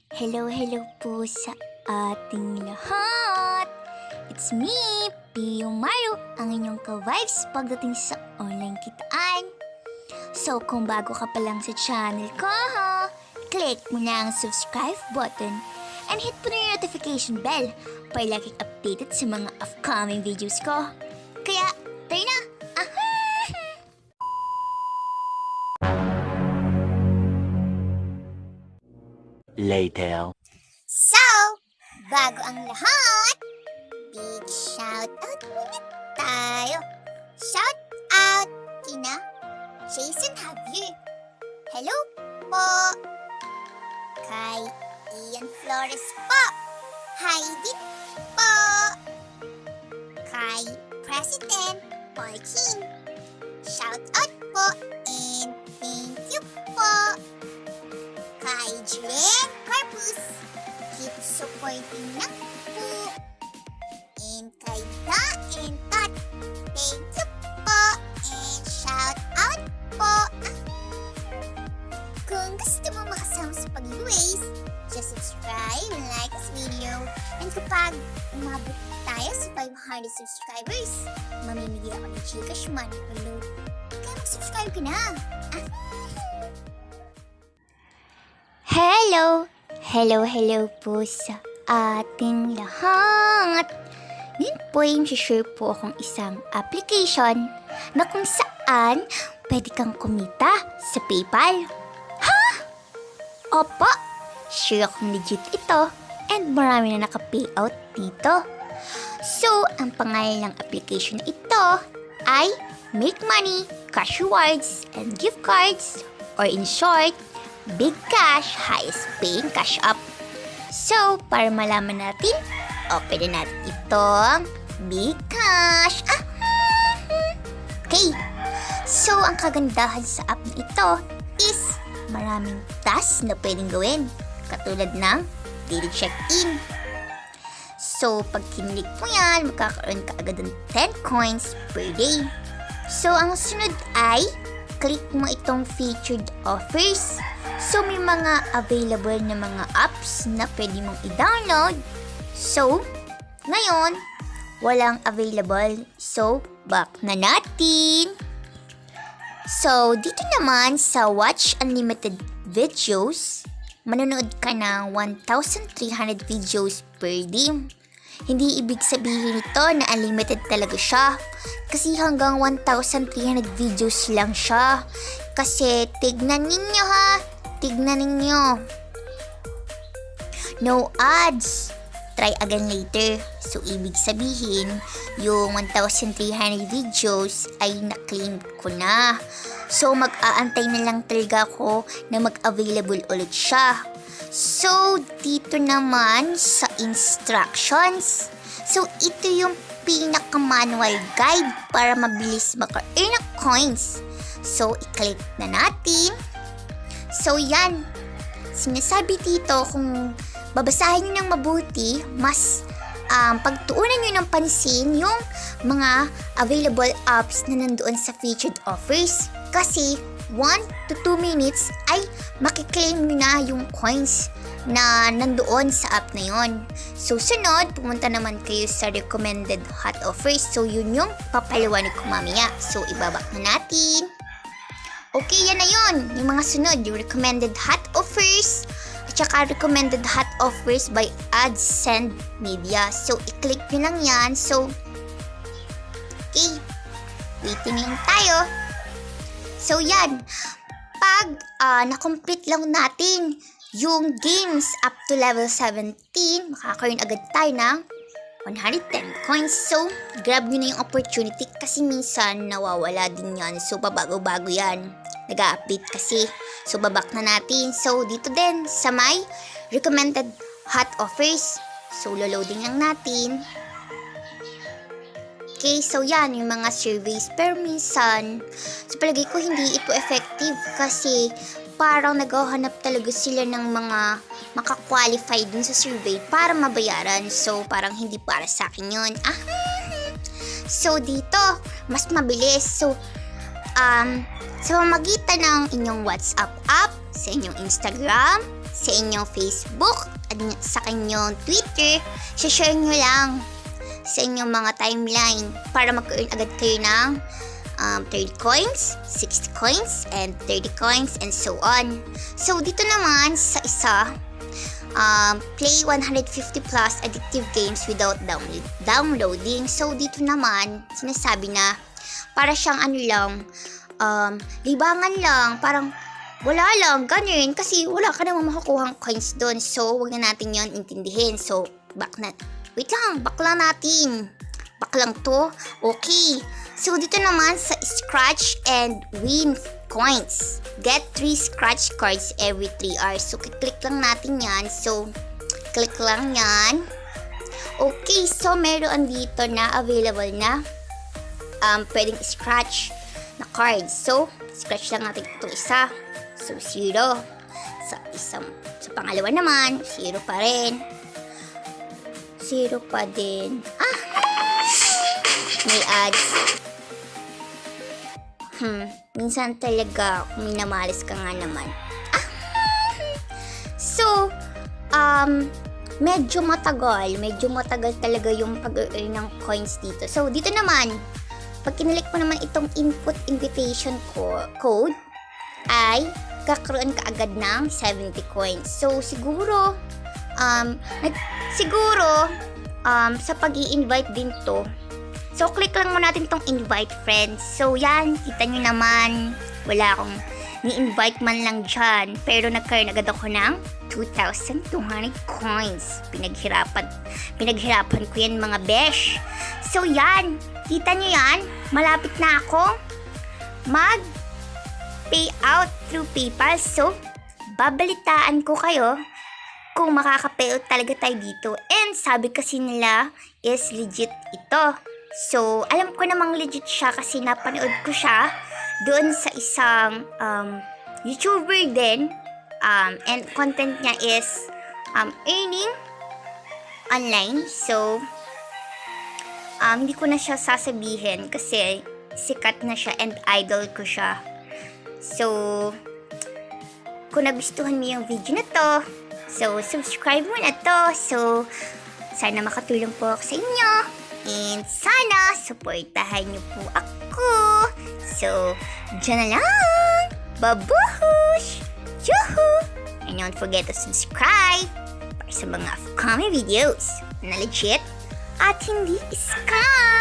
Hello po sa ating lahat! It's me, Piyo Maru, ang inyong ka-vibes pagdating sa online kitaan. So kung bago ka pa lang sa channel ko, click mo na ang subscribe button and hit po na yung notification bell para laging updated sa mga upcoming videos ko. Kaya, tayo na! Later. So, bago ang lahat, big shout out muna tayo. Shout out kina Jason Javier. Hello po. Kay Ian Flores po. Hi din po. Kay President Parkin. Shout out po and thank you po. Kay Jen Carpus, keep supporting lang po. And kay Da and Tot, thank you po. And shout out po. Kung gusto mo makasama sa pag-giveaways, just subscribe and like this video. And kapag umabot tayo sa 500 subscribers, mamimigay ako ng Gcash money per load. Kaya mag-subscribe ka na. Hello po sa ating lahat. Ngayon po ay share po akong isang application na kung saan pwede kang kumita sa PayPal. Ha? Opo, sure akong legit ito and marami na naka-payout dito. So, ang pangalan ng application na ito ay Make Money, Cash Rewards, and Gift Cards, or in short, Bigcash, highest paying cash up. So, para malaman natin, open na natin itong Bigcash. Okay. So, ang kagandahan sa app na ito is maraming tasks na pwedeng gawin. Katulad ng daily check-in. So, pag kinlik mo yan, magkakaroon ka agad ng 10 coins per day. So, ang sunod ay click mo itong featured offers. So, may mga available na mga apps na pwede mong i-download. So, ngayon, walang available. So, back na natin. So, dito naman sa Watch Unlimited Videos, manonood ka ng 1,300 videos per day. Hindi ibig sabihin ito na unlimited talaga siya. Kasi hanggang 1,300 videos lang siya. Kasi tignan ninyo ha. Tignan ninyo. No ads. Try again later. So, ibig sabihin, yung 1,300 videos ay na-claim ko na. So, mag-aantay na lang talaga ako na mag-available ulit siya. So, dito naman sa instructions. So, ito yung pinaka-manual guide para mabilis maka-earn ng coins. So, i-click na natin. So, yan. Sinasabi dito kung babasahin nyo ng mabuti, mas pagtuunan nyo ng pansin yung mga available apps na nandoon sa featured offers. Kasi 1 to 2 minutes ay makiklaim nyo na yung coins na nandoon sa app na yon. So, sunod, pumunta naman kayo sa recommended hot offers. So, yun yung papaliwanag ko mamaya. So, ibabak na natin. Okay, yan na yun. Yung mga sunod, yung recommended hot offers at saka recommended hot offers by AdSend Media. So, i-click nyo lang yan. So, okay. Waiting lang tayo. So, yan. Pag na-complete lang natin yung games up to level 17, makakaroon agad tayo ng 110 coins. So, grab nyo na yung opportunity kasi minsan nawawala din yan. So, babago-bago yan. Nag-update kasi. So, babak na natin. So, dito din sa may recommended hot offers. So, loading lang natin. Okay, so yan, yung mga surveys. Pero minsan, sa palagay ko hindi ito effective kasi parang naghahanap talaga sila ng mga makakwalify dun sa survey para mabayaran. So, parang hindi para sa akin yun. So, dito, mas mabilis. So, sa pamamagitan ng inyong WhatsApp app, sa inyong Instagram, sa inyong Facebook at sa inyong Twitter, share nyo lang sa inyong mga timeline para mag-earn agad kayo ng 30 coins, 60 coins, and 30 coins, and so on. So, dito naman sa isa, play 150 plus addictive games without downloading. So, dito naman, sinasabi na para siyang libangan lang, parang wala lang, ganyan, kasi wala ka namang makukuhang coins doon. So, wag na natin yon intindihin. So, back lang natin. Back lang to. Okay. So, dito naman sa scratch and win coins. Get 3 scratch cards every 3 hours. So, click lang natin yan. So, click lang yan. Okay. So, meron dito na available na pwedeng scratch na cards. So, scratch lang natin itong isa. So, 0. Sa pangalawa naman, 0 pa rin. 0 pa din. May ads. Minsan talaga, minamalas ka nga naman. So, medyo matagal talaga yung pag-earn ng coins dito. So, dito naman, pag kinilik mo naman itong input invitation code, ay kakaroon ka agad ng 70 coins. So, siguro, sa pag-i-invite din to. So, click lang mo natin tong invite friends. So, yan, kita nyo naman, wala akong ni-invite man lang dyan. Pero nagkaroon agad ako ng 2,200 coins. Pinaghirapan ko yan mga besh. So, yan, kita nyo yan, malapit na ako mag-payout through PayPal. So, babalitaan ko kayo kung makaka-payout talaga tayo dito. And sabi kasi nila is legit ito. So, alam ko namang legit siya kasi napanood ko siya doon sa isang YouTuber din. And content niya is earning online. So, hindi ko na siya sasabihin kasi sikat na siya and idol ko siya. So, kung nagustuhan mo yung video na to, so, subscribe mo na to. So, sana makatulong po ako sa inyo. And sana, supportahan niyo po ako. So, dyan na lang. Babuhush! Yuhu! And don't forget to subscribe para sa mga upcoming videos na legit at hindi scam.